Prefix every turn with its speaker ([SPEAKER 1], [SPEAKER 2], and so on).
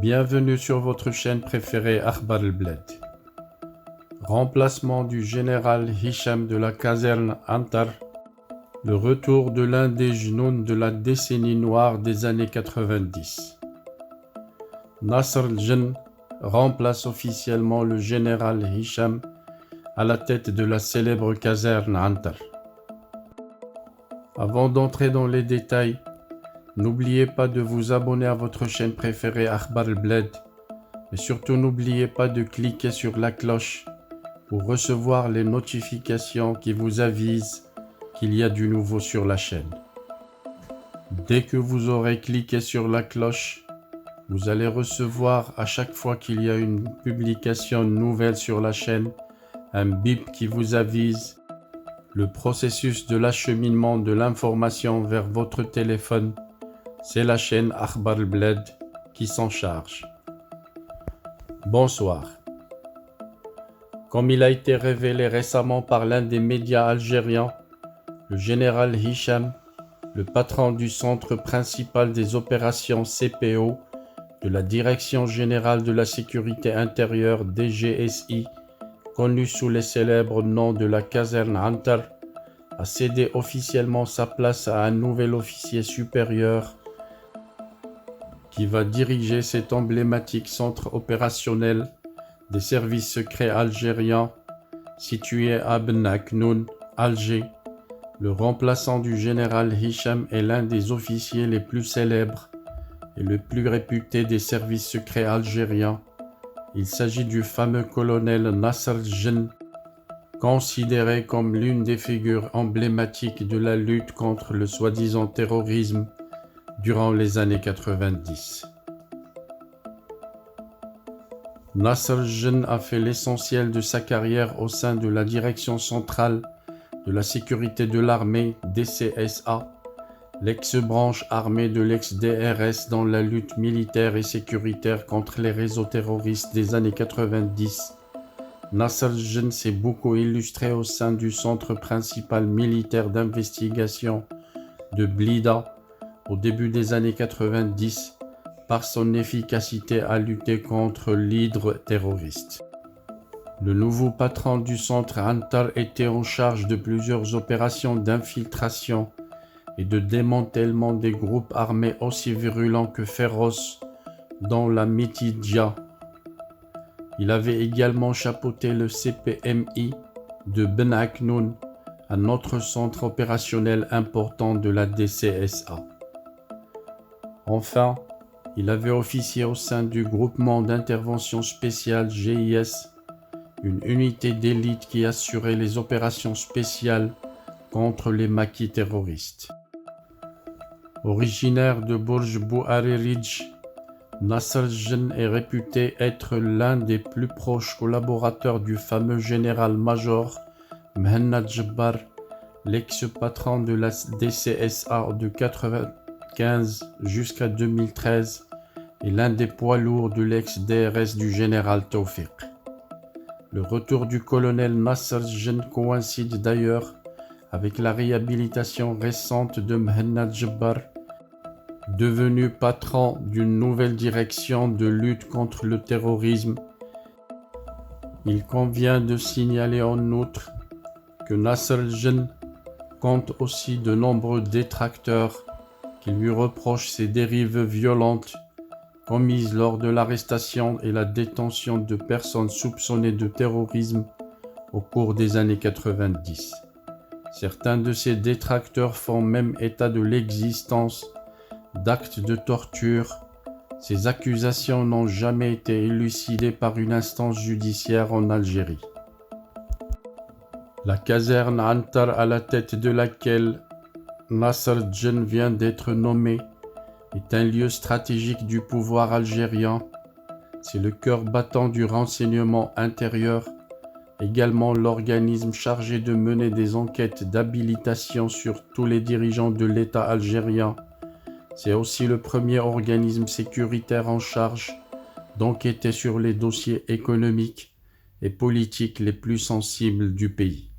[SPEAKER 1] Bienvenue sur votre chaîne préférée Akhbar al-Bled. Remplacement du général Hicham de la caserne Antar, le retour de l'un des genoux de la décennie noire des années 90. Nasr al-Jinn remplace officiellement le général Hicham à la tête de la célèbre caserne Antar. Avant d'entrer dans les détails, n'oubliez pas de vous abonner à votre chaîne préférée Akhbar al-Bled, mais surtout n'oubliez pas de cliquer sur la cloche pour recevoir les notifications qui vous avisent qu'il y a du nouveau sur la chaîne. Dès que vous aurez cliqué sur la cloche, vous allez recevoir à chaque fois qu'il y a une publication nouvelle sur la chaîne, un bip qui vous avise le processus de l'acheminement de l'information vers votre téléphone. C'est la chaîne Akhbar al-Bled qui s'en charge. Bonsoir. Comme il a été révélé récemment par l'un des médias algériens, le général Hicham, le patron du centre principal des opérations CPO de la Direction générale de la sécurité intérieure DGSI, connu sous les célèbres noms de la caserne Antar, a cédé officiellement sa place à un nouvel officier supérieur qui va diriger cet emblématique centre opérationnel des services secrets algériens situé à Ben Aknoun, Alger. Le remplaçant du général Hicham est l'un des officiers les plus célèbres et le plus réputé des services secrets algériens. Il s'agit du fameux colonel Nasr al-Jinn, considéré comme l'une des figures emblématiques de la lutte contre le soi-disant terrorisme durant les années 90. Nasr al-Jinn a fait l'essentiel de sa carrière au sein de la Direction centrale de la sécurité de l'armée DCSA, l'ex-branche armée de l'ex-DRS dans la lutte militaire et sécuritaire contre les réseaux terroristes des années 90. Nasr al-Jinn s'est beaucoup illustré au sein du centre principal militaire d'investigation de Blida au début des années 90 par son efficacité à lutter contre l'hydre terroriste. Le nouveau patron du centre Antar était en charge de plusieurs opérations d'infiltration et de démantèlement des groupes armés aussi virulents que féroces dans la Mitidja. Il avait également chapeauté le CPMI de Ben Aknoun, un autre centre opérationnel important de la DCSA. Enfin, il avait officié au sein du groupement d'intervention spéciale GIS, une unité d'élite qui assurait les opérations spéciales contre les maquis terroristes. Originaire de Bourj Bouharirij, Nasr al-Jinn est réputé être l'un des plus proches collaborateurs du fameux général-major Mehannad Jabbar, l'ex-patron de la DCSA de 1995 jusqu'à 2013 et l'un des poids lourds de l'ex-DRS du général Tawfiq. Le retour du colonel Nasr al-Jinn coïncide d'ailleurs avec la réhabilitation récente de Mehannad Jabbar, devenu patron d'une nouvelle direction de lutte contre le terrorisme. Il convient de signaler en outre que Nasr al-Jinn compte aussi de nombreux détracteurs qui lui reprochent ses dérives violentes commises lors de l'arrestation et la détention de personnes soupçonnées de terrorisme au cours des années 90. Certains de ces détracteurs font même état de l'existence d'actes de torture. Ces accusations n'ont jamais été élucidées par une instance judiciaire en Algérie. La caserne Antar, à la tête de laquelle Nasr al-Jinn vient d'être nommé, est un lieu stratégique du pouvoir algérien. C'est le cœur battant du renseignement intérieur, également l'organisme chargé de mener des enquêtes d'habilitation sur tous les dirigeants de l'État algérien. C'est aussi le premier organisme sécuritaire en charge d'enquêter sur les dossiers économiques et politiques les plus sensibles du pays.